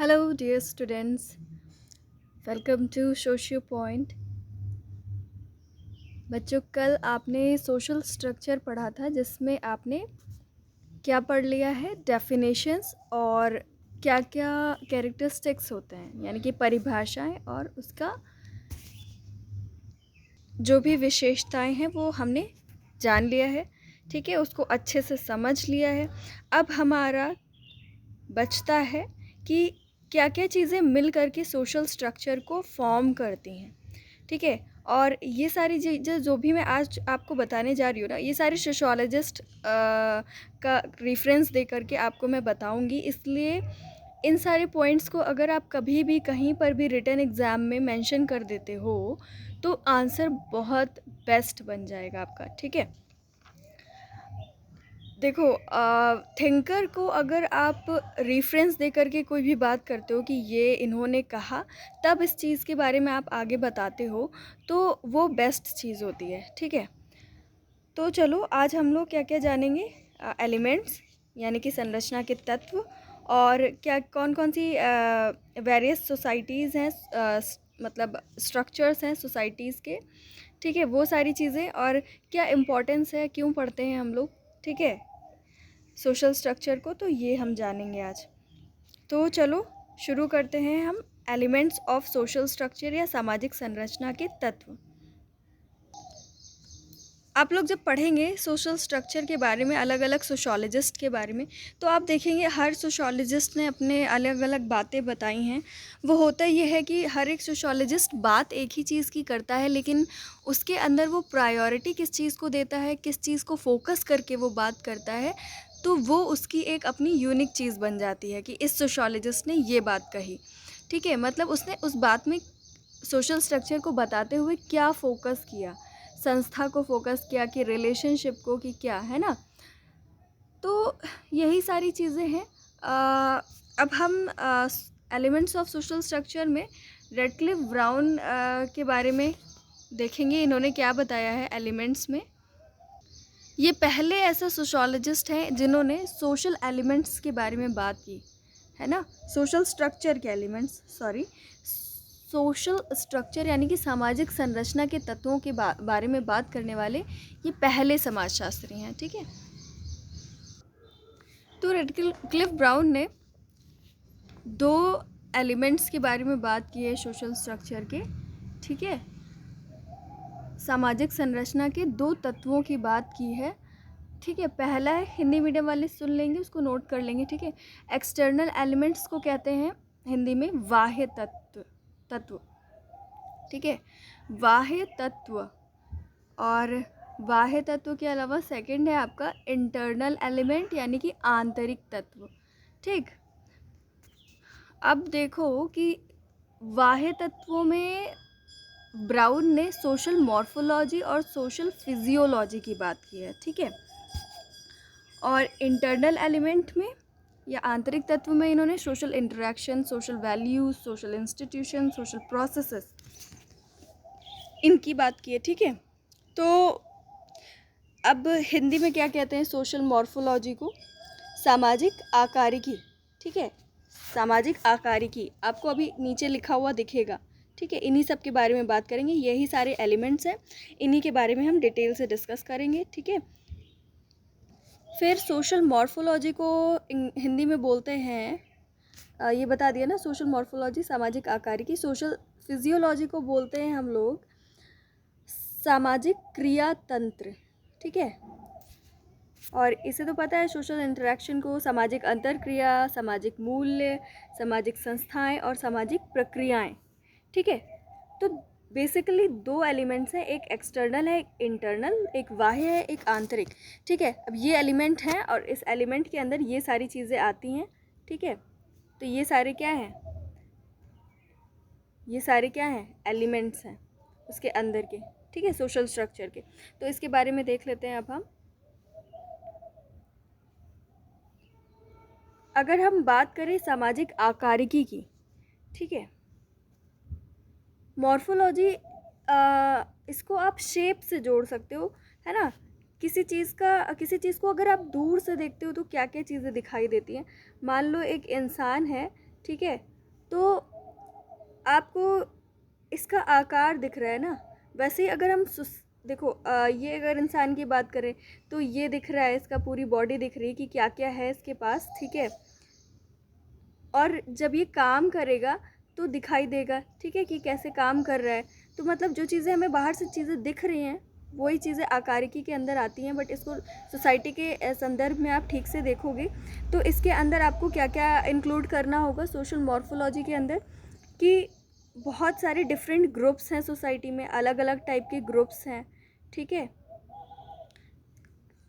Hello, dear students. Welcome to Socio Point. बच्चों, कल आपने सोशल स्ट्रक्चर पढ़ा था जिसमें आपने क्या पढ़ लिया है, डेफिनेशंस और क्या क्या कैरेक्टरिस्टिक्स होते हैं, यानी कि परिभाषाएं और उसका जो भी विशेषताएं हैं वो हमने जान लिया है। ठीक है, उसको अच्छे से समझ लिया है। अब हमारा बचता है कि क्या क्या चीज़ें मिल करके सोशल स्ट्रक्चर को फॉर्म करती हैं। ठीक है, और ये सारी चीज़ें जो भी मैं आज आपको बताने जा रही हूँ ना, ये सारे सोशोलॉजिस्ट का रेफरेंस दे करके आपको मैं बताऊँगी। इसलिए इन सारे पॉइंट्स को अगर आप कभी भी कहीं पर भी रिटन एग्ज़ाम में मेंशन कर देते हो तो आंसर बहुत बेस्ट बन जाएगा आपका। ठीक है, देखो, थिंकर को अगर आप रेफरेंस दे करके कोई भी बात करते हो कि ये इन्होंने कहा, तब इस चीज़ के बारे में आप आगे बताते हो तो वो बेस्ट चीज़ होती है। ठीक है, तो चलो आज हम लोग क्या क्या जानेंगे। एलिमेंट्स यानी कि संरचना के तत्व, और क्या कौन कौन सी वेरियस सोसाइटीज़ हैं, मतलब स्ट्रक्चर्स हैं सोसाइटीज़ के। ठीक है, वो सारी चीज़ें और क्या इम्पोर्टेंस है, क्यों पढ़ते हैं हम लोग। ठीक है, सोशल स्ट्रक्चर को, तो ये हम जानेंगे आज। तो चलो शुरू करते हैं हम एलिमेंट्स ऑफ सोशल स्ट्रक्चर या सामाजिक संरचना के तत्व। आप लोग जब पढ़ेंगे सोशल स्ट्रक्चर के बारे में, अलग अलग सोशोलॉजिस्ट के बारे में, तो आप देखेंगे हर सोशोलॉजिस्ट ने अपने अलग अलग बातें बताई हैं। वो होता ये है कि हर एक सोशोलॉजिस्ट बात एक ही चीज़ की करता है, लेकिन उसके अंदर वो प्रायोरिटी किस चीज़ को देता है, किस चीज़ को फोकस करके वो बात करता है, तो वो उसकी एक अपनी यूनिक चीज़ बन जाती है कि इस सोशोलॉजिस्ट ने ये बात कही। ठीक है, मतलब उसने उस बात में सोशल स्ट्रक्चर को बताते हुए क्या फोकस किया, संस्था को फोकस किया कि रिलेशनशिप को, कि क्या है ना। तो यही सारी चीज़ें हैं। अब हम एलिमेंट्स ऑफ सोशल स्ट्रक्चर में रेडक्लिफ ब्राउन के बारे में देखेंगे, इन्होंने क्या बताया है एलिमेंट्स में। ये पहले ऐसे सोशोलॉजिस्ट हैं जिन्होंने सोशल एलिमेंट्स के बारे में बात की है ना, सोशल स्ट्रक्चर के एलिमेंट्स, सॉरी, सोशल स्ट्रक्चर यानी कि सामाजिक संरचना के तत्वों के बारे में बात करने वाले ये पहले समाजशास्त्री हैं। ठीक है, तो रेडक्लिफ ब्राउन ने दो एलिमेंट्स के बारे में बात की है सोशल स्ट्रक्चर के। ठीक है, सामाजिक संरचना के दो तत्वों की बात की है। ठीक है, पहला है, हिंदी मीडियम वाले सुन लेंगे, उसको नोट कर लेंगे। ठीक है, एक्सटर्नल एलिमेंट्स को कहते हैं हिंदी में बाह्य तत्व। ठीक है, बाह्य तत्व, और बाह्य तत्व के अलावा सेकंड है आपका इंटरनल एलिमेंट यानी कि आंतरिक तत्व। ठीक, अब देखो कि बाह्य तत्वों में ब्राउन ने सोशल मॉर्फोलॉजी और सोशल फिजियोलॉजी की बात की है। ठीक है, और इंटरनल एलिमेंट में या आंतरिक तत्व में इन्होंने social interaction, social values, social institution, social processes, इनकी बात की है। ठीक है, तो अब हिंदी में क्या कहते हैं सोशल मॉर्फोलॉजी को, सामाजिक आकारिकी। ठीक है, सामाजिक आकारिकी आपको अभी नीचे लिखा हुआ दिखेगा। ठीक है, इन्हीं सब के बारे में बात करेंगे, यही सारे एलिमेंट्स हैं, इन्हीं के बारे में हम डिटेल से डिस्कस करेंगे। ठीक है, फिर सोशल मॉर्फोलॉजी को हिंदी में बोलते हैं, ये बता दिया ना, सोशल मॉर्फोलॉजी सामाजिक आकारिकी। सोशल फिजियोलॉजी को बोलते हैं हम लोग सामाजिक क्रिया तंत्र। ठीक है, और इसे तो पता है सोशल इंटरेक्शन को सामाजिक अंतरक्रिया, सामाजिक मूल्य, सामाजिक संस्थाएं और सामाजिक प्रक्रियाएं। ठीक है, तो बेसिकली दो एलिमेंट्स हैं, एक एक्सटर्नल है, एक इंटरनल, एक बाह्य है, एक आंतरिक। ठीक है, अब ये एलिमेंट हैं और इस एलिमेंट के अंदर ये सारी चीज़ें आती हैं। ठीक है, तो ये सारे क्या हैं, ये सारे क्या हैं, एलिमेंट्स हैं उसके अंदर के। ठीक है, सोशल स्ट्रक्चर के, तो इसके बारे में देख लेते हैं अब हम। अगर हम बात करें सामाजिक आकारिकी की, ठीक है, मॉर्फोलॉजी, इसको आप शेप से जोड़ सकते हो, है ना। किसी चीज़ को अगर आप दूर से देखते हो तो क्या क्या चीज़ें दिखाई देती हैं। मान लो एक इंसान है ठीक है। तो आपको इसका आकार दिख रहा है ना, वैसे ही अगर हम देखो ये अगर इंसान की बात करें तो ये दिख रहा है, इसका पूरी बॉडी दिख रही है कि क्या क्या है इसके पास, ठीक है। और जब ये काम करेगा तो दिखाई देगा, ठीक है, कि कैसे काम कर रहा है। तो मतलब जो चीज़ें हमें बाहर से चीज़ें दिख रही हैं वही चीज़ें आकारिकी के अंदर आती हैं, बट इसको सोसाइटी के संदर्भ में आप ठीक से देखोगे तो इसके अंदर आपको क्या क्या इंक्लूड करना होगा सोशल मॉर्फोलॉजी के अंदर, कि बहुत सारे डिफरेंट ग्रुप्स हैं सोसाइटी में, अलग अलग टाइप के ग्रुप्स हैं, ठीक है।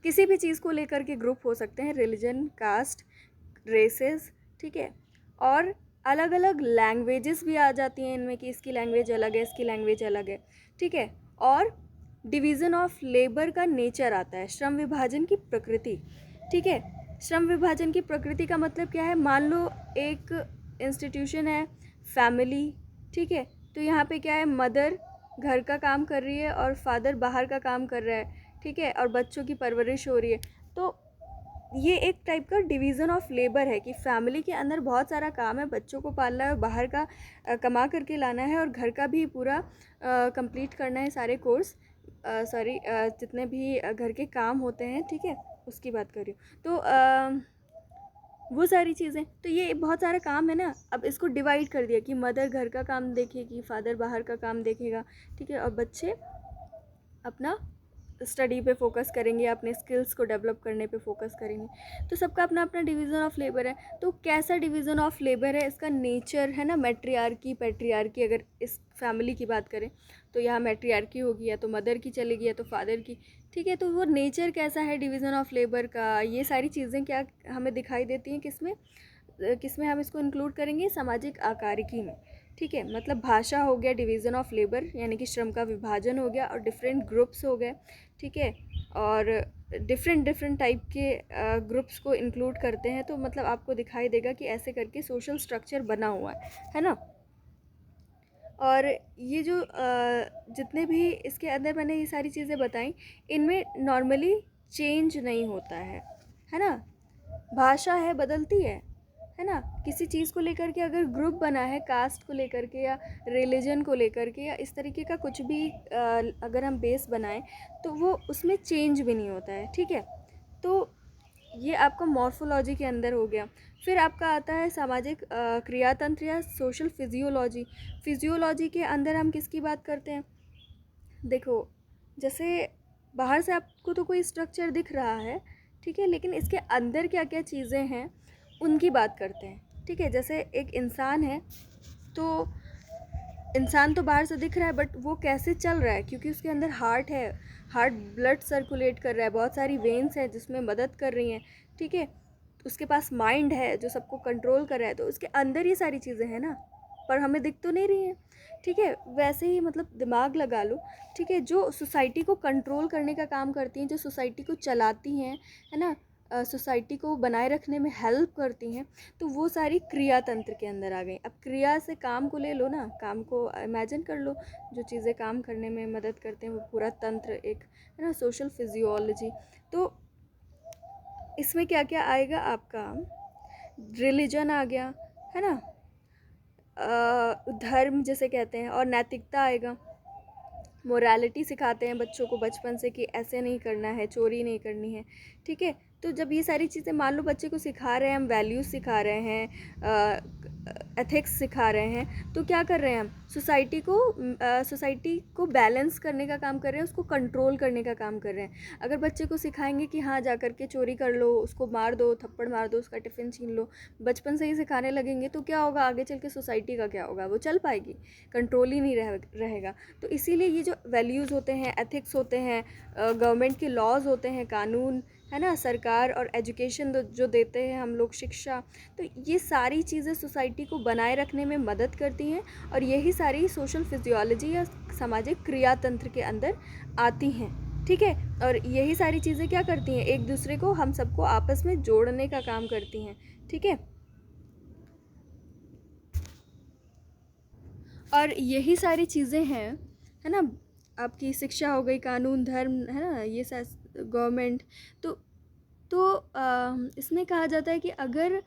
किसी भी चीज़ को लेकर के ग्रुप हो सकते हैं, रिलीजन, कास्ट, रेसेस, ठीक है। और अलग अलग लैंग्वेजेस भी आ जाती हैं इनमें, कि इसकी लैंग्वेज अलग है, इसकी लैंग्वेज अलग है, ठीक है। और डिवीज़न ऑफ लेबर का नेचर आता है, श्रम विभाजन की प्रकृति, ठीक है। श्रम विभाजन की प्रकृति का मतलब क्या है, मान लो एक इंस्टीट्यूशन है, फैमिली, ठीक है। तो यहाँ पे क्या है, मदर घर का काम कर रही है और फादर बाहर का काम कर रहा है, ठीक है, और बच्चों की परवरिश हो रही है। तो ये एक टाइप का डिवीज़न ऑफ लेबर है कि फैमिली के अंदर बहुत सारा काम है, बच्चों को पालना है, बाहर का कमा करके लाना है, और घर का भी पूरा कंप्लीट करना है, सारे कोर्स, सॉरी, जितने भी घर के काम होते हैं, ठीक है, उसकी बात कर रही हूँ। तो वो सारी चीज़ें, तो ये बहुत सारा काम है ना। अब इसको डिवाइड कर दिया कि मदर घर का काम देखेगी, फादर बाहर का काम देखेगा, ठीक है, और बच्चे अपना स्टडी पे फोकस करेंगे, अपने स्किल्स को डेवलप करने पे फोकस करेंगे। तो सबका अपना अपना डिवीज़न ऑफ लेबर है। तो कैसा डिवीज़न ऑफ लेबर है, इसका नेचर है ना, मैट्रियार्की, पैट्रियार्की, अगर इस फैमिली की बात करें तो यहाँ मैट्रियार्की होगी, या तो मदर की चलेगी या तो फादर की, ठीक है। तो वो नेचर कैसा है डिवीज़न ऑफ लेबर का, ये सारी चीज़ें क्या हमें दिखाई देती हैं, किसमें किसमें हम इसको इंक्लूड करेंगे, सामाजिक आकारिकी में, ठीक है। मतलब भाषा हो गया डिवीज़न ऑफ लेबर, यानी कि श्रम का विभाजन हो गया, और डिफरेंट ग्रुप्स हो गए, ठीक है, और डिफरेंट डिफरेंट टाइप के ग्रुप्स को इंक्लूड करते हैं। तो मतलब आपको दिखाई देगा कि ऐसे करके सोशल स्ट्रक्चर बना हुआ है ना। और ये जो जितने भी इसके अंदर मैंने ये सारी चीज़ें बताई, इनमें नॉर्मली चेंज नहीं होता है ना। भाषा है, बदलती है ना। किसी चीज़ को लेकर के अगर ग्रुप बना है, कास्ट को लेकर के या रिलीजन को लेकर के या इस तरीके का कुछ भी अगर हम बेस बनाएं तो वो उसमें चेंज भी नहीं होता है, ठीक है। तो ये आपका मॉर्फोलॉजी के अंदर हो गया। फिर आपका आता है सामाजिक क्रियातंत्र या सोशल फिजियोलॉजी। फिजियोलॉजी के अंदर हम किसकी बात करते हैं, देखो जैसे बाहर से आपको तो कोई स्ट्रक्चर दिख रहा है, ठीक है, लेकिन इसके अंदर क्या क्या चीज़ें हैं उनकी बात करते हैं, ठीक है। जैसे एक इंसान है, तो इंसान तो बाहर से दिख रहा है, बट वो कैसे चल रहा है, क्योंकि उसके अंदर हार्ट है, हार्ट ब्लड सर्कुलेट कर रहा है, बहुत सारी वेन्स हैं जिसमें मदद कर रही हैं, ठीक है। उसके पास माइंड है जो सबको कंट्रोल कर रहा है, तो उसके अंदर ये सारी चीज़ें हैं ना, पर हमें दिख तो नहीं रही हैं, ठीक है। वैसे ही मतलब दिमाग लगा लो, ठीक है, जो सोसाइटी को कंट्रोल करने का काम करती हैं, जो सोसाइटी को चलाती हैं, है ना, सोसाइटी को बनाए रखने में हेल्प करती हैं, तो वो सारी क्रिया तंत्र के अंदर आ गई। अब क्रिया से काम को ले लो ना, काम को इमेजिन कर लो, जो चीज़ें काम करने में मदद करते हैं वो पूरा तंत्र एक है ना, सोशल फिजियोलॉजी। तो इसमें क्या क्या आएगा, आपका रिलीजन आ गया, है ना, धर्म जिसे कहते हैं, और नैतिकता आएगा। मोरालिटी सिखाते हैं बच्चों को बचपन से कि ऐसे नहीं करना है, चोरी नहीं करनी है, ठीक है। तो जब ये सारी चीज़ें मान लो बच्चे को सिखा रहे हैं, हम वैल्यूज़ सिखा रहे हैं, एथिक्स सिखा रहे हैं, तो क्या कर रहे हैं हम, सोसाइटी को बैलेंस करने का काम कर रहे हैं, उसको कंट्रोल करने का काम कर रहे हैं। अगर बच्चे को सिखाएंगे कि हाँ जा कर के चोरी कर लो, उसको मार दो, थप्पड़ मार दो, उसका टिफ़िन छीन लो, बचपन से ही सिखाने लगेंगे, तो क्या होगा आगे चल के, सोसाइटी का क्या होगा, वो चल पाएगी, कंट्रोल ही नहीं रहेगा। तो इसीलिए ये जो वैल्यूज़ होते हैं, एथिक्स होते हैं, गवर्नमेंट के लॉज होते हैं, कानून, है ना, सरकार और एजुकेशन जो देते हैं हम लोग, शिक्षा, तो ये सारी चीज़ें सोसाइटी को बनाए रखने में मदद करती हैं, और यही सारी सोशल फिजियोलॉजी या सामाजिक क्रियातंत्र के अंदर आती हैं, ठीक है। और यही सारी चीज़ें क्या करती हैं, एक दूसरे को, हम सबको आपस में जोड़ने का काम करती हैं, ठीक है। और यही सारी चीज़ें हैं, है ना, आपकी शिक्षा हो गई, कानून, धर्म, है ना, ये गवर्नमेंट। तो इसमें कहा जाता है कि अगर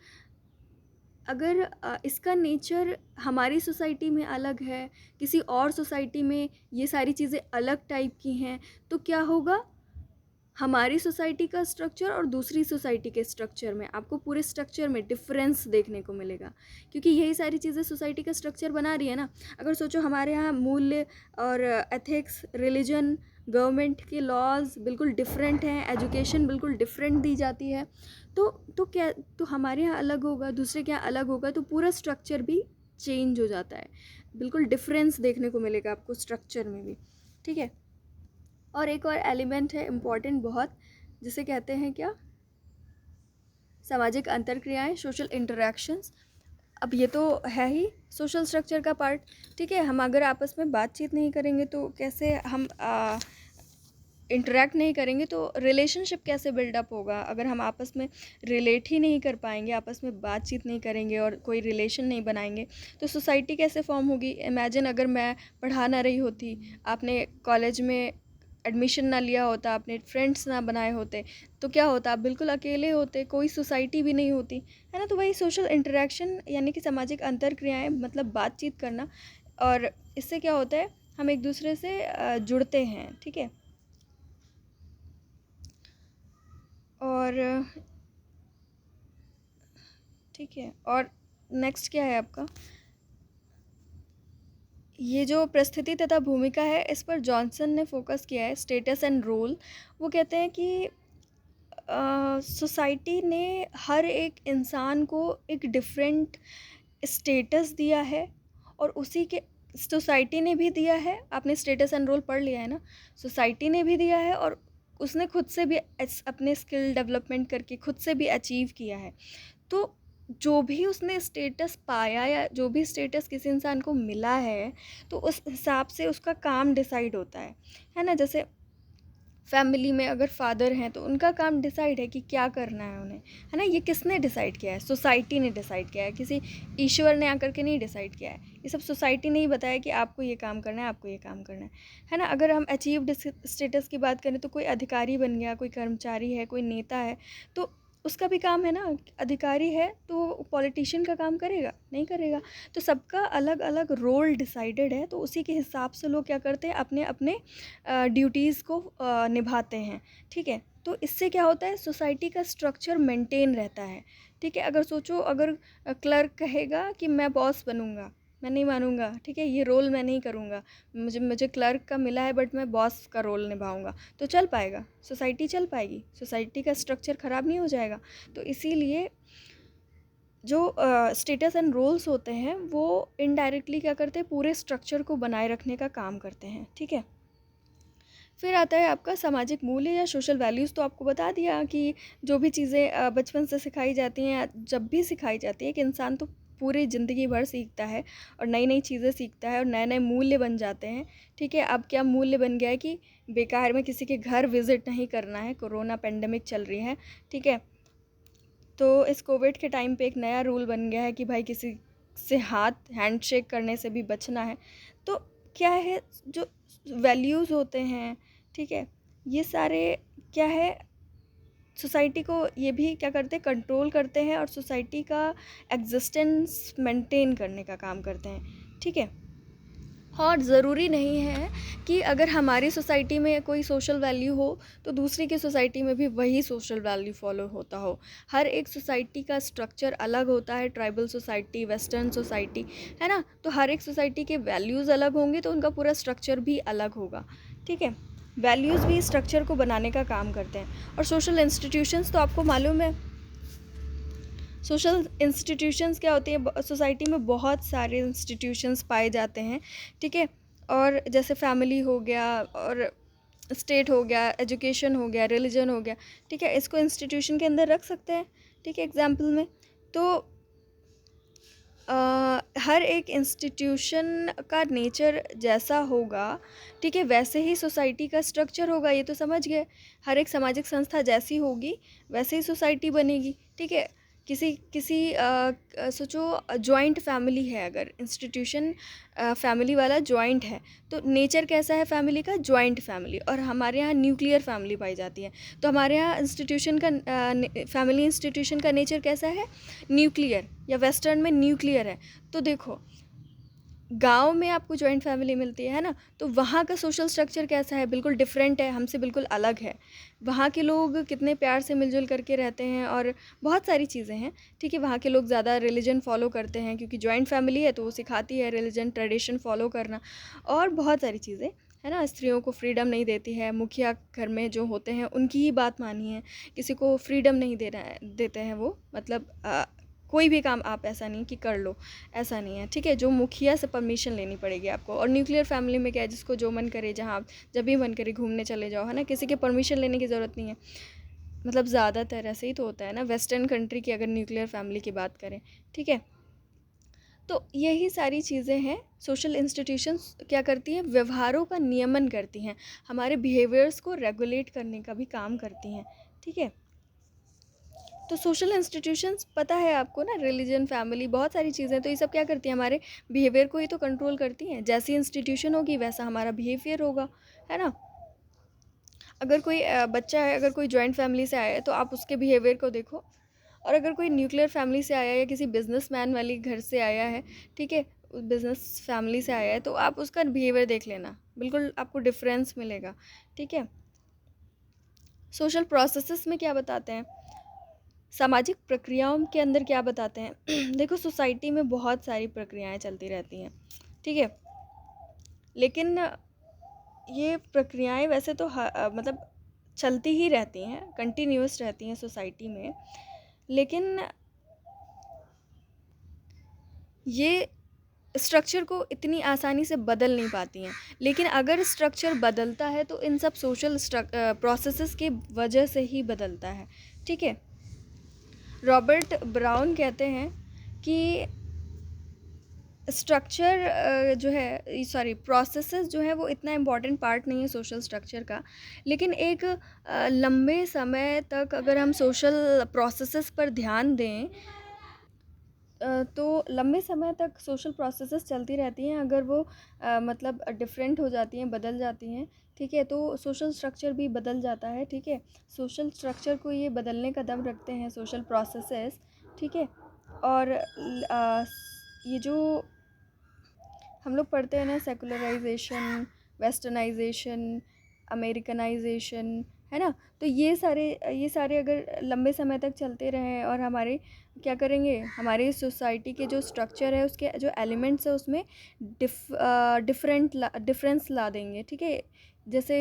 अगर इसका नेचर हमारी सोसाइटी में अलग है, किसी और सोसाइटी में ये सारी चीज़ें अलग टाइप की हैं, तो क्या होगा, हमारी सोसाइटी का स्ट्रक्चर और दूसरी सोसाइटी के स्ट्रक्चर में आपको पूरे स्ट्रक्चर में डिफरेंस देखने को मिलेगा, क्योंकि यही सारी चीज़ें सोसाइटी का स्ट्रक्चर बना रही है ना। अगर सोचो हमारे यहाँ मूल्य और एथिक्स, रिलीजन, गवर्नमेंट के लॉज बिल्कुल डिफरेंट हैं, एजुकेशन बिल्कुल डिफरेंट दी जाती है, तो क्या, तो हमारे यहाँ अलग होगा, दूसरे के यहाँ अलग होगा, तो पूरा स्ट्रक्चर भी चेंज हो जाता है, बिल्कुल डिफरेंस देखने को मिलेगा आपको स्ट्रक्चर में भी, ठीक है। और एक और एलिमेंट है इम्पॉर्टेंट बहुत, जिसे कहते हैं क्या, सामाजिक अंतरक्रियाएं, सोशल इंटरेक्शंस। अब ये तो है ही सोशल स्ट्रक्चर का पार्ट, ठीक है। हम अगर आपस में बातचीत नहीं करेंगे तो कैसे हम इंटरेक्ट नहीं करेंगे तो रिलेशनशिप कैसे बिल्डअप होगा। अगर हम आपस में रिलेट ही नहीं कर पाएंगे, आपस में बातचीत नहीं करेंगे और कोई रिलेशन नहीं बनाएंगे, तो सोसाइटी कैसे फॉर्म होगी। इमेजिन अगर मैं पढ़ा ना रही होती, आपने कॉलेज में एडमिशन ना लिया होता, आपने फ्रेंड्स ना बनाए होते, तो क्या होता, आप बिल्कुल अकेले होते, कोई सोसाइटी भी नहीं होती, है ना। तो वही सोशल इंटरेक्शन यानी कि सामाजिक अंतरक्रियाएं, मतलब बातचीत करना, और इससे क्या होता है, हम एक दूसरे से जुड़ते हैं, ठीक है। और ठीक है, और नेक्स्ट क्या है आपका, ये जो परिस्थिति तथा भूमिका है, इस पर जॉनसन ने फोकस किया है, स्टेटस एंड रोल। वो कहते हैं कि सोसाइटी ने हर एक इंसान को एक डिफरेंट स्टेटस दिया है, और उसी के सोसाइटी ने भी दिया है। आपने स्टेटस एंड रोल पढ़ लिया है ना, सोसाइटी ने भी दिया है, और उसने खुद से भी अपने स्किल डेवलपमेंट करके खुद से भी अचीव किया है। तो जो भी उसने स्टेटस पाया या जो भी स्टेटस किसी इंसान को मिला है, तो उस हिसाब से उसका काम डिसाइड होता है ना। जैसे फैमिली में अगर फादर हैं तो उनका काम डिसाइड है कि क्या करना है उन्हें, है ना। ये किसने डिसाइड किया है, सोसाइटी ने डिसाइड किया है, किसी ईश्वर ने आकर के नहीं डिसाइड किया है, ये सब सोसाइटी ने ही बताया कि आपको ये काम करना है, आपको ये काम करना है ना। अगर हम अचीव्ड स्टेटस की बात करें तो कोई अधिकारी बन गया, कोई कर्मचारी है, कोई नेता है, तो उसका भी काम है ना। अधिकारी है तो पॉलिटिशियन का काम करेगा, नहीं करेगा। तो सबका अलग अलग रोल डिसाइडेड है, तो उसी के हिसाब से लोग क्या करते हैं, अपने अपने ड्यूटीज़ को निभाते हैं, ठीक है। तो इससे क्या होता है, सोसाइटी का स्ट्रक्चर मेंटेन रहता है, ठीक है। अगर सोचो, अगर क्लर्क कहेगा कि मैं बॉस बनूंगा, मैं नहीं मानूंगा, ठीक है, ये रोल मैं नहीं करूंगा, मुझे क्लर्क का मिला है बट मैं बॉस का रोल निभाऊंगा, तो चल पाएगा, सोसाइटी चल पाएगी, सोसाइटी का स्ट्रक्चर ख़राब नहीं हो जाएगा। तो इसीलिए जो स्टेटस एंड रोल्स होते हैं वो इनडायरेक्टली क्या करते हैं, पूरे स्ट्रक्चर को बनाए रखने का काम करते हैं, ठीक है। फिर आता है आपका सामाजिक मूल्य या सोशल वैल्यूज़। तो आपको बता दिया कि जो भी चीज़ें बचपन से सिखाई जाती हैं, जब भी सिखाई जाती है, कि इंसान तो पूरी ज़िंदगी भर सीखता है और नई नई चीज़ें सीखता है और नए नए मूल्य बन जाते हैं, ठीक है। अब क्या मूल्य बन गया है कि बेकार में किसी के घर विज़िट नहीं करना है, कोरोना पेंडेमिक चल रही है, ठीक है। तो इस कोविड के टाइम पे एक नया रूल बन गया है कि भाई किसी से हाथ हैंडशेक करने से भी बचना है। तो क्या है, जो वैल्यूज़ होते हैं, ठीक है, ये सारे क्या है, सोसाइटी को ये भी क्या करते हैं, कंट्रोल करते हैं, और सोसाइटी का एग्जिस्टेंस मेंटेन करने का काम करते हैं, ठीक है। और ज़रूरी नहीं है कि अगर हमारी सोसाइटी में कोई सोशल वैल्यू हो तो दूसरी की सोसाइटी में भी वही सोशल वैल्यू फॉलो होता हो। हर एक सोसाइटी का स्ट्रक्चर अलग होता है, ट्राइबल सोसाइटी, वेस्टर्न सोसाइटी, है ना। तो हर एक सोसाइटी के वैल्यूज़ अलग होंगे तो उनका पूरा स्ट्रक्चर भी अलग होगा, ठीक है। वैल्यूज़ भी स्ट्रक्चर को बनाने का काम करते हैं। और सोशल इंस्टीट्यूशंस तो आपको मालूम है, सोशल इंस्टीट्यूशंस क्या होती है, सोसाइटी में बहुत सारे इंस्टीट्यूशंस पाए जाते हैं, ठीक है। और जैसे फैमिली हो गया, और स्टेट हो गया, एजुकेशन हो गया, रिलीजन हो गया, ठीक है, इसको इंस्टीट्यूशन के अंदर रख सकते हैं, ठीक है, एग्जाम्पल में। तो हर एक इंस्टीट्यूशन का नेचर जैसा होगा, ठीक है, वैसे ही सोसाइटी का स्ट्रक्चर होगा, ये तो समझ गए। हर एक सामाजिक संस्था जैसी होगी वैसे ही सोसाइटी बनेगी, ठीक है। किसी किसी सोचो जॉइंट फैमिली है, अगर इंस्टीट्यूशन फैमिली वाला जॉइंट है, तो नेचर कैसा है फैमिली का? Joint family. और हमारे यहाँ न्यूक्लियर फैमिली पाई जाती है। तो हमारे यहाँ इंस्टीट्यूशन का फैमिली इंस्टीट्यूशन का नेचर कैसा है? न्यूक्लियर, या वेस्टर्न में न्यूक्लियर है। तो देखो, गांव में आपको जॉइंट फैमिली मिलती है ना, तो वहाँ का सोशल स्ट्रक्चर कैसा है? बिल्कुल डिफरेंट है, हमसे बिल्कुल अलग है। वहाँ के लोग कितने प्यार से मिलजुल करके रहते हैं, और बहुत सारी चीज़ें हैं, ठीक है। वहाँ के लोग ज़्यादा रिलीजन फॉलो करते हैं, क्योंकि जॉइंट फैमिली है तो वो सिखाती है रिलीजन ट्रेडिशन फॉलो करना, और बहुत सारी चीज़ें है ना। स्त्रियों को फ्रीडम नहीं देती है, मुखिया घर में जो होते हैं उनकी ही बात मानी है, किसी को फ्रीडम नहीं देते हैं वो, मतलब कोई भी काम आप ऐसा नहीं कि कर लो, ऐसा नहीं है, ठीक है। जो मुखिया से परमिशन लेनी पड़ेगी आपको। और न्यूक्लियर फैमिली में क्या है, जिसको जो मन करे, जहाँ आप जब भी मन करे घूमने चले जाओ, है ना, किसी के परमिशन लेने की ज़रूरत नहीं है। मतलब ज़्यादातर ऐसे ही तो होता है ना, वेस्टर्न कंट्री की अगर न्यूक्लियर फैमिली की बात करें, ठीक है। तो यही सारी चीज़ें हैं। सोशल इंस्टीट्यूशंस क्या करती हैं? व्यवहारों का नियमन करती हैं, हमारे बिहेवियर्स को रेगुलेट करने का भी काम करती हैं, ठीक है। तो सोशल इंस्टीट्यूशंस पता है आपको ना, रिलीजन, फैमिली, बहुत सारी चीज़ें, तो ये सब क्या करती हैं? हमारे बिहेवियर को ही तो कंट्रोल करती हैं। जैसी इंस्टीट्यूशन होगी वैसा हमारा बिहेवियर होगा, है ना। अगर कोई बच्चा है, अगर कोई जॉइंट फैमिली से आया है, तो आप उसके बिहेवियर को देखो। और अगर कोई न्यूक्लियर फैमिली से आया है, या किसी बिजनेसमैन वाली घर से आया है, ठीक है, बिजनेस फैमिली से आया है, तो आप उसका बिहेवियर देख लेना, बिल्कुल आपको डिफरेंस मिलेगा, ठीक है। सोशल प्रोसेसेस में क्या बताते हैं, सामाजिक प्रक्रियाओं के अंदर क्या बताते हैं? देखो, सोसाइटी में बहुत सारी प्रक्रियाएं चलती रहती हैं, ठीक है। लेकिन ये प्रक्रियाएं वैसे तो मतलब चलती ही रहती हैं, कंटिन्यूअस रहती हैं सोसाइटी में, लेकिन ये स्ट्रक्चर को इतनी आसानी से बदल नहीं पाती हैं। लेकिन अगर स्ट्रक्चर बदलता है तो इन सब सोशल प्रोसेसेस की वजह से ही बदलता है, ठीक है। रॉबर्ट ब्राउन कहते हैं कि स्ट्रक्चर जो है, सॉरी, प्रोसेसेस जो है वो इतना इम्पॉर्टेंट पार्ट नहीं है सोशल स्ट्रक्चर का। लेकिन एक लंबे समय तक अगर हम सोशल प्रोसेसेस पर ध्यान दें, तो लंबे समय तक सोशल प्रोसेसेस चलती रहती हैं। अगर वो मतलब डिफरेंट हो जाती हैं, बदल जाती हैं, ठीक है, तो सोशल स्ट्रक्चर भी बदल जाता है, ठीक है। सोशल स्ट्रक्चर को ये बदलने का दम रखते हैं सोशल प्रोसेसेस, ठीक है। और ये जो हम लोग पढ़ते हैं ना, सेकुलराइजेशन, वेस्टर्नाइजेशन, अमेरिकनाइजेशन, है ना, तो ये सारे अगर लंबे समय तक चलते रहें, और हमारे क्या करेंगे, हमारी सोसाइटी के जो स्ट्रक्चर है, उसके जो एलिमेंट्स है, उसमें डिफरेंस ला देंगे, ठीक है। जैसे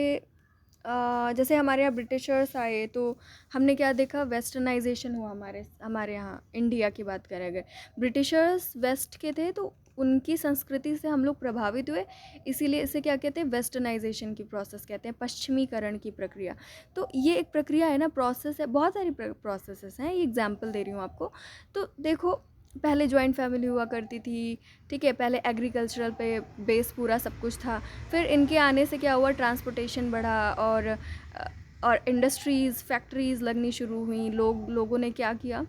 जैसे हमारे यहाँ ब्रिटिशर्स आए, तो हमने क्या देखा? वेस्टर्नाइजेशन हुआ हमारे हमारे यहाँ। इंडिया की बात करें अगर, ब्रिटिशर्स वेस्ट के थे, तो उनकी संस्कृति से हम लोग प्रभावित हुए, इसीलिए इसे क्या कहते हैं? वेस्टर्नाइजेशन की प्रोसेस कहते हैं, पश्चिमीकरण की प्रक्रिया। तो ये एक प्रक्रिया है ना, प्रोसेस है, बहुत सारी प्रोसेसेस हैं, ये एग्जाम्पल दे रही हूँ आपको। तो देखो, पहले जॉइंट फैमिली हुआ करती थी, ठीक है, पहले एग्रीकल्चरल पे बेस पूरा सब कुछ था। फिर इनके आने से क्या हुआ? ट्रांसपोर्टेशन बढ़ा, और इंडस्ट्रीज़, फैक्ट्रीज़ लगनी शुरू हुई। लोगों ने क्या किया?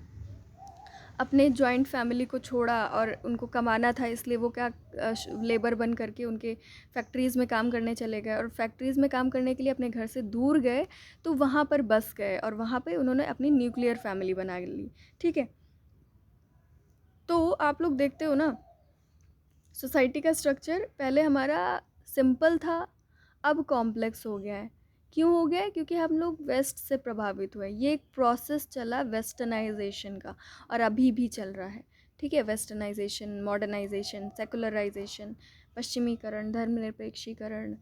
अपने जॉइंट फैमिली को छोड़ा, और उनको कमाना था, इसलिए वो क्या, लेबर बन करके उनके फैक्ट्रीज़ में काम करने चले गए, और फैक्ट्रीज़ में काम करने के लिए अपने घर से दूर गए, तो वहाँ पर बस गए, और वहाँ पे उन्होंने अपनी न्यूक्लियर फैमिली बना ली, ठीक है। तो आप लोग देखते हो ना, सोसाइटी का स्ट्रक्चर पहले हमारा सिंपल था, अब कॉम्प्लेक्स हो गया है। क्यों हो गया है? क्योंकि हम लोग वेस्ट से प्रभावित हुए। ये एक प्रोसेस चला वेस्टर्नाइजेशन का, और अभी भी चल रहा है, ठीक है। वेस्टर्नाइजेशन, मॉडर्नाइजेशन, सेकुलराइजेशन, पश्चिमीकरण, धर्मनिरपेक्षीकरण,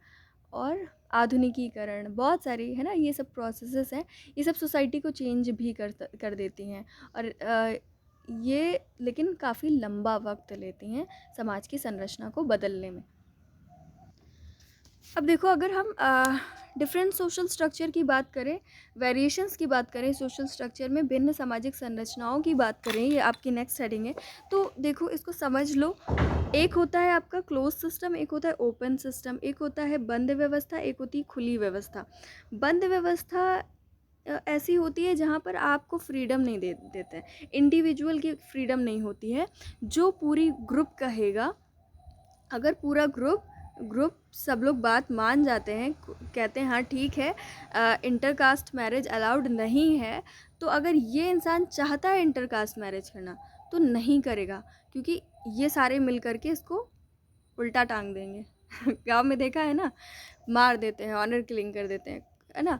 और आधुनिकीकरण, बहुत सारी है ना, ये सब प्रोसेसेस हैं। ये सब सोसाइटी को चेंज भी कर देती हैं, और ये लेकिन काफ़ी लंबा वक्त लेती हैं समाज की संरचना को बदलने में। अब देखो, अगर हम डिफरेंट सोशल स्ट्रक्चर की बात करें, वेरिएशंस की बात करें, सोशल स्ट्रक्चर में भिन्न सामाजिक संरचनाओं की बात करें, ये आपकी नेक्स्ट हेडिंग है, तो देखो इसको समझ लो। एक होता है आपका क्लोज सिस्टम, एक होता है ओपन सिस्टम, एक होता है बंद व्यवस्था, एक होती है खुली व्यवस्था। बंद व्यवस्था ऐसी होती है जहाँ पर आपको फ्रीडम नहीं देते हैं, इंडिविजुअल की फ्रीडम नहीं होती है। जो पूरी ग्रुप कहेगा, अगर पूरा ग्रुप सब लोग बात मान जाते हैं, कहते हैं हाँ ठीक है इंटरकास्ट मैरिज अलाउड नहीं है, तो अगर ये इंसान चाहता है इंटरकास्ट मैरिज करना तो नहीं करेगा, क्योंकि ये सारे मिल करके इसको उल्टा टांग देंगे। गांव में देखा है ना, मार देते हैं, ऑनर किलिंग कर देते हैं, है ना।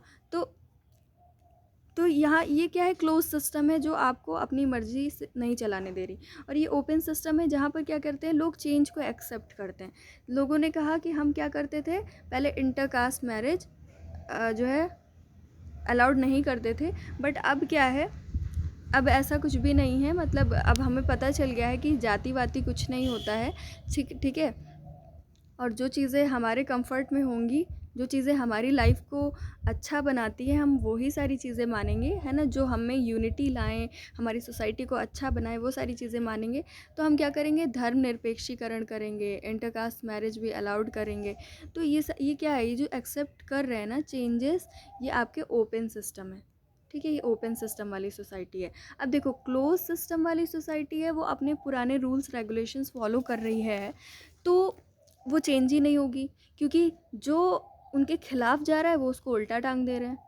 तो यहाँ ये क्या है, क्लोज सिस्टम है जो आपको अपनी मर्जी से नहीं चलाने दे रही, और ये ओपन सिस्टम है जहाँ पर क्या करते हैं लोग, चेंज को एक्सेप्ट करते हैं। लोगों ने कहा कि हम क्या करते थे पहले, इंटरकास्ट मैरिज जो है अलाउड नहीं करते थे, बट अब क्या है, अब ऐसा कुछ भी नहीं है। मतलब अब हमें पता चल गया है कि जाति वाति कुछ नहीं होता है, ठीक है। और जो चीज़ें हमारे कंफर्ट में होंगी, जो चीज़ें हमारी लाइफ को अच्छा बनाती है, हम वही सारी चीज़ें मानेंगे, है ना। जो हमें यूनिटी लाएं, हमारी सोसाइटी को अच्छा बनाए, वो सारी चीज़ें मानेंगे। तो हम क्या करेंगे, धर्मनिरपेक्षीकरण करेंगे, इंटरकास्ट मैरिज भी अलाउड करेंगे। तो ये क्या है, ये जो एक्सेप्ट कर रहे हैं ना चेंजेस, ये आपके ओपन सिस्टम है, ठीक है। ये ओपन सिस्टम वाली सोसाइटी है। अब देखो क्लोज सिस्टम वाली सोसाइटी है, वो अपने पुराने रूल्स रेगुलेशंस फॉलो कर रही है, तो वो चेंज ही नहीं होगी, क्योंकि जो उनके खिलाफ जा रहा है वो उसको उल्टा टांग दे रहे हैं।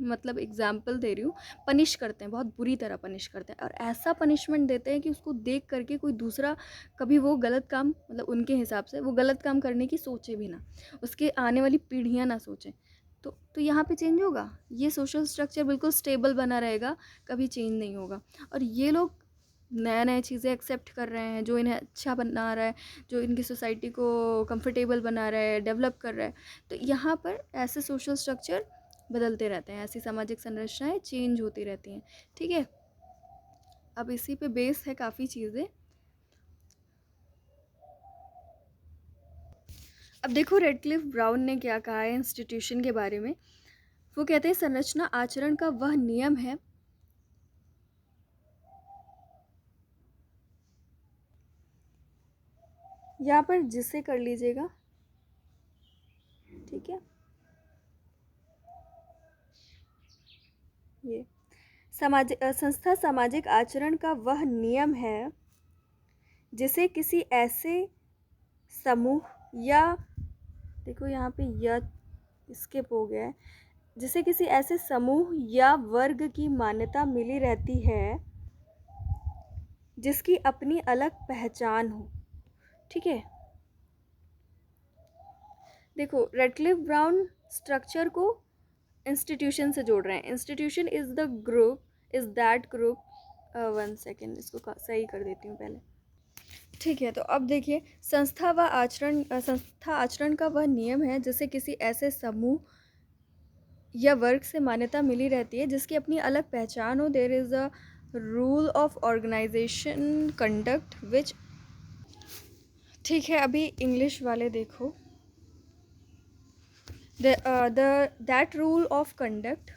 मतलब एग्जाम्पल दे रही हूँ, पनिश करते हैं, बहुत बुरी तरह पनिश करते हैं, और ऐसा पनिशमेंट देते हैं कि उसको देख करके कोई दूसरा कभी वो गलत काम, मतलब उनके हिसाब से वो गलत काम करने की सोचे भी ना, उसके आने वाली पीढ़ियाँ ना सोचें। तो यहाँ पे चेंज होगा, ये सोशल स्ट्रक्चर बिल्कुल स्टेबल बना रहेगा, कभी चेंज नहीं होगा। और ये लोग नया नया चीज़ें एक्सेप्ट कर रहे हैं, जो इन्हें अच्छा बना रहा है, जो इनकी सोसाइटी को कंफर्टेबल बना रहा है, डेवलप कर रहा है। तो यहाँ पर ऐसे सोशल स्ट्रक्चर बदलते रहते हैं, ऐसी सामाजिक संरचनाएं चेंज होती रहती हैं, ठीक है। अब इसी पे बेस है काफ़ी चीज़ें। अब देखो रेडक्लिफ ब्राउन ने क्या कहा है इंस्टीट्यूशन के बारे में। वो कहते हैं संरचना आचरण का वह नियम है यहाँ पर जिसे कर लीजिएगा, ठीक है। ये संस्था सामाजिक आचरण का वह नियम है जिसे किसी ऐसे समूह या, देखो यहाँ पे या स्किप हो गया है, जिसे किसी ऐसे समूह या वर्ग की मान्यता मिली रहती है जिसकी अपनी अलग पहचान हो, ठीक है। देखो रेडक्लिफ ब्राउन स्ट्रक्चर को इंस्टीट्यूशन से जोड़ रहे हैं। Institution is the group, is that group, one second इसको सही कर देती हूँ पहले, ठीक है। तो अब देखिए, संस्था आचरण का वह नियम है जिसे किसी ऐसे समूह या वर्ग से मान्यता मिली रहती है जिसकी अपनी अलग पहचान हो। There is a rule of organisation conduct which, ठीक है। अभी इंग्लिश वाले देखो, that rule of conduct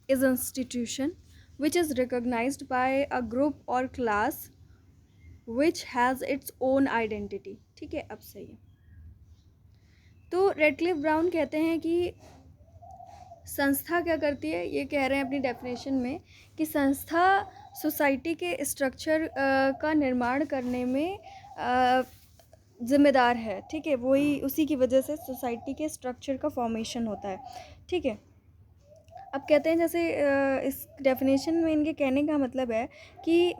is institution which is recognized by a group or class which has its own identity, ठीक है। अब सही है। तो रेडक्लिफ ब्राउन कहते हैं कि संस्था क्या करती है, ये कह रहे हैं अपनी डेफिनेशन में कि संस्था सोसाइटी के स्ट्रक्चर का निर्माण करने में ज़िम्मेदार है, ठीक है। वही उसी की वजह से सोसाइटी के स्ट्रक्चर का फॉर्मेशन होता है, ठीक है। अब कहते हैं जैसे इस डेफिनेशन में इनके कहने का मतलब है कि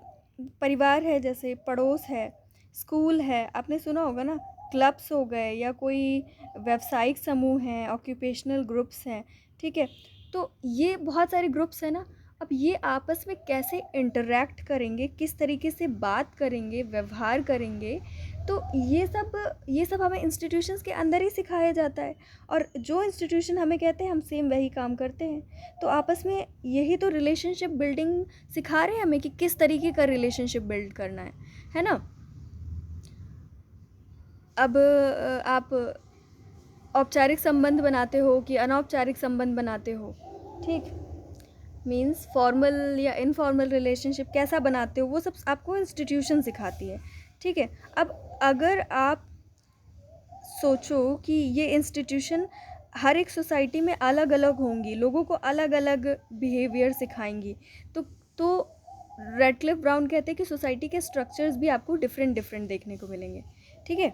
परिवार है, जैसे पड़ोस है, स्कूल है, आपने सुना होगा ना, क्लब्स हो गए, या कोई व्यावसायिक समूह हैं, ऑक्यूपेशनल ग्रुप्स हैं, ठीक है। तो ये बहुत सारे ग्रुप्स हैं ना। अब ये आपस में कैसे इंटरेक्ट करेंगे, किस तरीके से बात करेंगे, व्यवहार करेंगे, तो ये सब हमें इंस्टीट्यूशंस के अंदर ही सिखाया जाता है। और जो इंस्टीट्यूशन हमें कहते हैं हम सेम वही काम करते हैं। तो आपस में यही तो रिलेशनशिप बिल्डिंग सिखा रहे हैं हमें कि किस तरीके का रिलेशनशिप बिल्ड करना है ना। अब आप औपचारिक संबंध बनाते हो कि अनौपचारिक संबंध बनाते हो, ठीक, मीन्स फॉर्मल या इनफॉर्मल रिलेशनशिप कैसा बनाते हो, वो सब आपको इंस्टीट्यूशन सिखाती है, ठीक है। अब अगर आप सोचो कि ये इंस्टीट्यूशन हर एक सोसाइटी में अलग अलग होंगी, लोगों को अलग अलग बिहेवियर सिखाएंगी। तो रेडक्लिफ ब्राउन कहते हैं कि सोसाइटी के स्ट्रक्चर्स भी आपको डिफरेंट डिफरेंट देखने को मिलेंगे। ठीक है,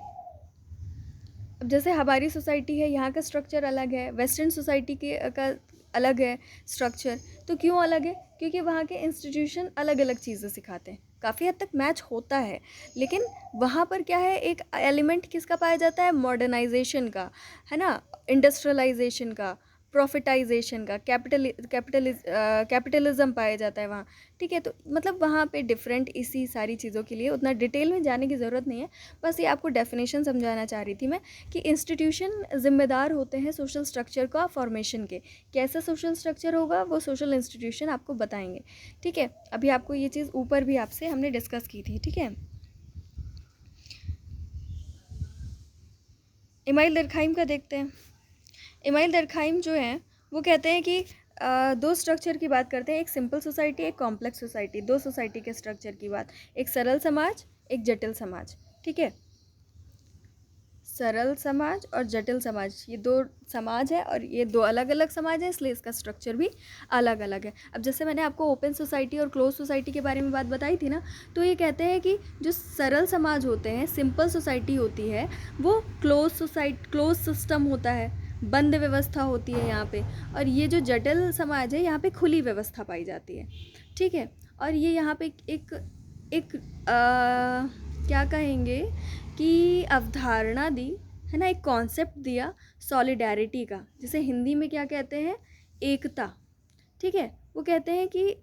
अब जैसे हमारी सोसाइटी है, यहाँ का स्ट्रक्चर अलग है, वेस्टर्न सोसाइटी के का अलग है स्ट्रक्चर। तो क्यों अलग है? क्योंकि वहाँ के इंस्टीट्यूशन अलग अलग चीज़ें सिखाते हैं। काफ़ी हद तक मैच होता है, लेकिन वहाँ पर क्या है, एक एलिमेंट किसका पाया जाता है? मॉडर्नाइजेशन का, है ना, इंडस्ट्रियलाइजेशन का, प्रॉफिटाइजेशन का, कैपिटलिज्म पाया जाता है वहाँ। ठीक है, तो मतलब वहाँ पे डिफरेंट इसी सारी चीज़ों के लिए उतना डिटेल में जाने की ज़रूरत नहीं है। बस ये आपको डेफिनेशन समझाना चाह रही थी मैं कि इंस्टीट्यूशन ज़िम्मेदार होते हैं सोशल स्ट्रक्चर का फॉर्मेशन के। कैसा सोशल स्ट्रक्चर होगा वो सोशल इंस्टीट्यूशन आपको बताएंगे। ठीक है, अभी आपको ये चीज़ ऊपर भी आपसे हमने डिस्कस की थी। ठीक है, इमाइल दरखाइम का देखते हैं। इमाइल दरखाइम जो है वो कहते हैं कि दो स्ट्रक्चर की बात करते हैं, एक सिंपल सोसाइटी, एक कॉम्प्लेक्स सोसाइटी। दो सोसाइटी के स्ट्रक्चर की बात, एक सरल समाज, एक जटिल समाज। ठीक है, सरल समाज और जटिल समाज, ये दो समाज है और ये दो अलग अलग समाज है, इसलिए इसका स्ट्रक्चर भी अलग अलग है। अब जैसे मैंने आपको ओपन सोसाइटी और क्लोज सोसाइटी के बारे में बात बताई थी ना, तो ये कहते हैं कि जो सरल समाज होते हैं, सिंपल सोसाइटी होती है, वो क्लोज सिस्टम होता है, बंद व्यवस्था होती है यहाँ पे। और ये जो जटिल समाज है, यहाँ पे खुली व्यवस्था पाई जाती है। ठीक है, और ये यहाँ पे एक क्या कहेंगे कि अवधारणा दी है ना, एक कॉन्सेप्ट दिया सॉलिडैरिटी का, जिसे हिंदी में क्या कहते हैं? एकता। ठीक है, वो कहते हैं कि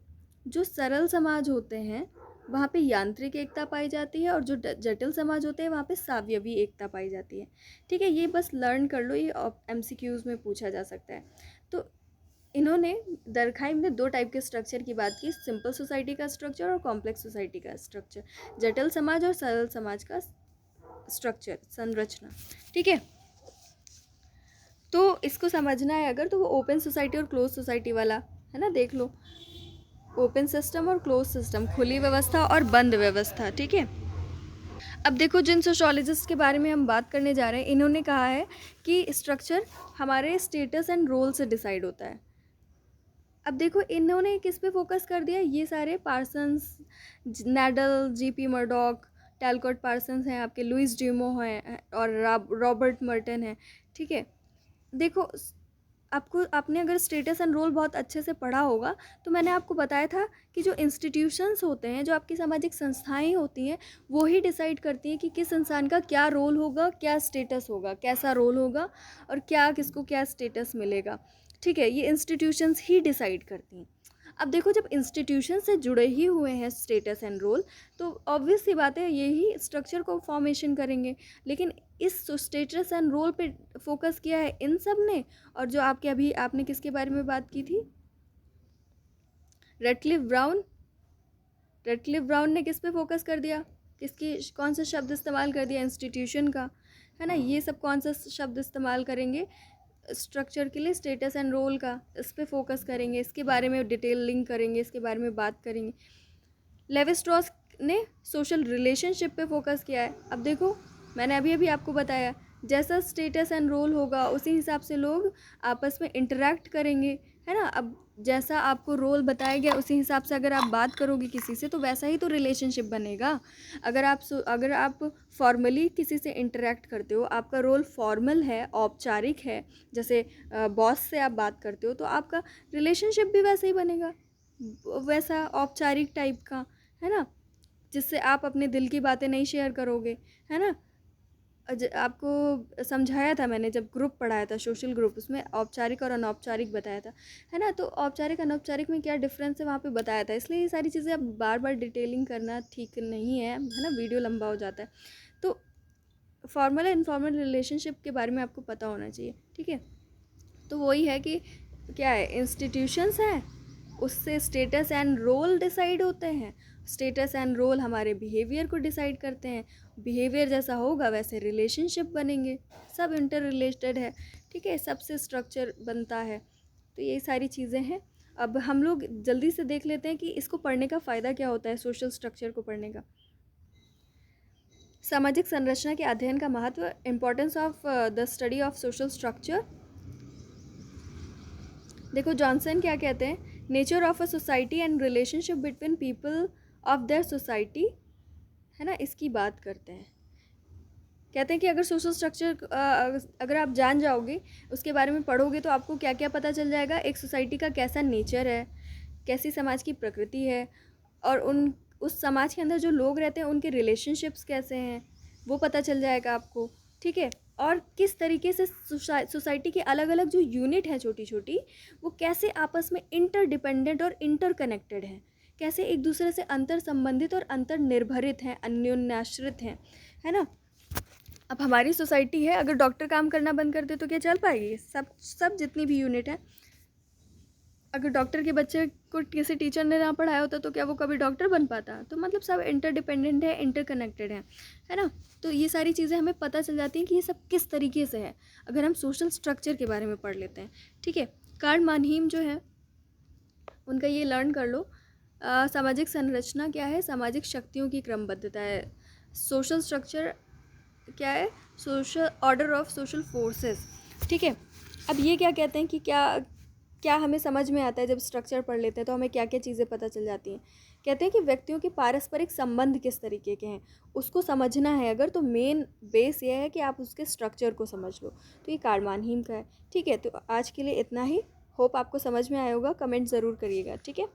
जो सरल समाज होते हैं वहाँ पे यांत्रिक एकता पाई जाती है, और जो जटिल समाज होते हैं वहाँ पे सावयवी एकता पाई जाती है। ठीक है, ये बस लर्न कर लो, ये MCQs में पूछा जा सकता है। तो इन्होंने, दरखाइम ने, दो टाइप के स्ट्रक्चर की बात की, सिंपल सोसाइटी का स्ट्रक्चर और कॉम्प्लेक्स सोसाइटी का स्ट्रक्चर, जटिल समाज और सरल समाज का स्ट्रक्चर, संरचना। ठीक है, तो इसको समझना है अगर, तो वो ओपन सोसाइटी और क्लोज सोसाइटी वाला है ना, देख लो। ओपन सिस्टम और क्लोज सिस्टम, खुली व्यवस्था और बंद व्यवस्था। ठीक है, अब देखो, जिन सोशोलॉजिस्ट के बारे में हम बात करने जा रहे हैं, इन्होंने कहा है कि स्ट्रक्चर हमारे स्टेटस एंड रोल से डिसाइड होता है। अब देखो, इन्होंने किस पे फोकस कर दिया? ये सारे Parsons, नैडल, GP Murdock, Talcott Parsons हैं आपके, लुइस ड्यूमो हैं और रॉबर्ट मर्टन है। ठीक है, देखो, आपने अगर स्टेटस एंड रोल बहुत अच्छे से पढ़ा होगा, तो मैंने आपको बताया था कि जो इंस्टीट्यूशंस होते हैं, जो आपकी सामाजिक संस्थाएं होती हैं, वो ही डिसाइड करती हैं कि किस इंसान का क्या रोल होगा, क्या स्टेटस होगा, कैसा रोल होगा और क्या किसको क्या स्टेटस मिलेगा। ठीक है, ये इंस्टीट्यूशंस ही डिसाइड करती हैं। अब देखो, जब इंस्टीट्यूशन से जुड़े ही हुए हैं स्टेटस एंड रोल, तो ऑब्वियस सी बात है यही स्ट्रक्चर को फॉर्मेशन करेंगे। लेकिन इस स्टेटस एंड रोल पे फोकस किया है इन सब ने, और जो आपके अभी आपने किसके बारे में बात की थी? रेडक्लिफ ब्राउन ने किस पे फोकस कर दिया? कौन सा शब्द इस्तेमाल कर दिया? इंस्टीट्यूशन का, है ना। ये सब कौन सा शब्द इस्तेमाल करेंगे स्ट्रक्चर के लिए? स्टेटस एंड रोल का, इस पे फोकस करेंगे, इसके बारे में डिटेल लिंक करेंगे, इसके बारे में बात करेंगे। लेवी स्ट्रॉस ने सोशल रिलेशनशिप पे फोकस किया है। अब देखो, मैंने अभी अभी आपको बताया, जैसा स्टेटस एंड रोल होगा उसी हिसाब से लोग आपस में इंटरेक्ट करेंगे, है ना। अब जैसा आपको रोल बताया गया उसी हिसाब से अगर आप बात करोगे किसी से, तो वैसा ही तो रिलेशनशिप बनेगा। अगर आप फॉर्मली किसी से इंटरेक्ट करते हो, आपका रोल फॉर्मल है, औपचारिक है, जैसे बॉस से आप बात करते हो, तो आपका रिलेशनशिप भी वैसा ही बनेगा, वैसा औपचारिक टाइप का, है ना, जिससे आप अपने दिल की बातें नहीं शेयर करोगे, है ना। आपको समझाया था मैंने जब ग्रुप पढ़ाया था, सोशल ग्रुप, उसमें औपचारिक और अनौपचारिक बताया था, है ना। तो औपचारिक अनौपचारिक में क्या डिफरेंस है वहाँ पे बताया था। इसलिए ये सारी चीज़ें अब बार बार डिटेलिंग करना ठीक नहीं है ना, वीडियो लंबा हो जाता है। तो फॉर्मल एंड इनफॉर्मल रिलेशनशिप के बारे में आपको पता होना चाहिए। ठीक है, तो वही है कि क्या है, इंस्टीट्यूशंस हैं, उससे स्टेटस एंड रोल डिसाइड होते हैं। स्टेटस एंड रोल हमारे बिहेवियर को डिसाइड करते हैं, बिहेवियर जैसा होगा वैसे रिलेशनशिप बनेंगे, सब इंटर रिलेटेड है। ठीक है, सबसे स्ट्रक्चर बनता है। तो ये सारी चीज़ें हैं। अब हम लोग जल्दी से देख लेते हैं कि इसको पढ़ने का फ़ायदा क्या होता है, सोशल स्ट्रक्चर को पढ़ने का। सामाजिक संरचना के अध्ययन का महत्व, importance of the study of social structure. देखो जॉनसन क्या कहते हैं, nature of a society and relationship between people of their society, है ना, इसकी बात करते हैं। कहते हैं कि अगर सोशल स्ट्रक्चर अगर आप जान जाओगे, उसके बारे में पढ़ोगे, तो आपको क्या क्या पता चल जाएगा। एक सोसाइटी का कैसा नेचर है, कैसी समाज की प्रकृति है, और उस समाज के अंदर जो लोग रहते हैं उनके रिलेशनशिप्स कैसे हैं, वो पता चल जाएगा आपको, ठीक है। और किस तरीके से सोसाइटी के अलग अलग जो यूनिट हैं छोटी छोटी, वो कैसे आपस में इंटरडिपेंडेंट और इंटरकनेक्टेड हैं, कैसे एक दूसरे से अंतर संबंधित और अंतर निर्भरित हैं, अन्योन्याश्रित हैं, है ना। अब हमारी सोसाइटी है, अगर डॉक्टर काम करना बंद कर दे तो क्या चल पाएगी। सब जितनी भी यूनिट है, अगर डॉक्टर के बच्चे को किसी टीचर ने ना पढ़ाया होता तो क्या वो कभी डॉक्टर बन पाता। तो मतलब सब इंटरडिपेंडेंट है, इंटरकनेक्टेड है ना। तो ये सारी चीज़ें हमें पता चल जाती हैं कि ये सब किस तरीके से है, अगर हम सोशल स्ट्रक्चर के बारे में पढ़ लेते हैं, ठीक है। कार्ल मानहीम जो है उनका ये लर्न कर लो। सामाजिक संरचना क्या है, सामाजिक शक्तियों की क्रमबद्धता है। सोशल स्ट्रक्चर क्या है, social order of social forces, ठीक है। अब ये क्या कहते हैं कि क्या क्या हमें समझ में आता है जब स्ट्रक्चर पढ़ लेते हैं, तो हमें क्या क्या चीज़ें पता चल जाती हैं। कहते हैं कि व्यक्तियों के पारस्परिक संबंध किस तरीके के हैं, उसको समझना है अगर, तो मेन बेस ये है कि आप उसके स्ट्रक्चर को समझ लो। तो ये कार्ल मानहीम का है, ठीक है। तो आज के लिए इतना ही। होप आपको समझ में आया होगा, कमेंट ज़रूर करिएगा, ठीक है।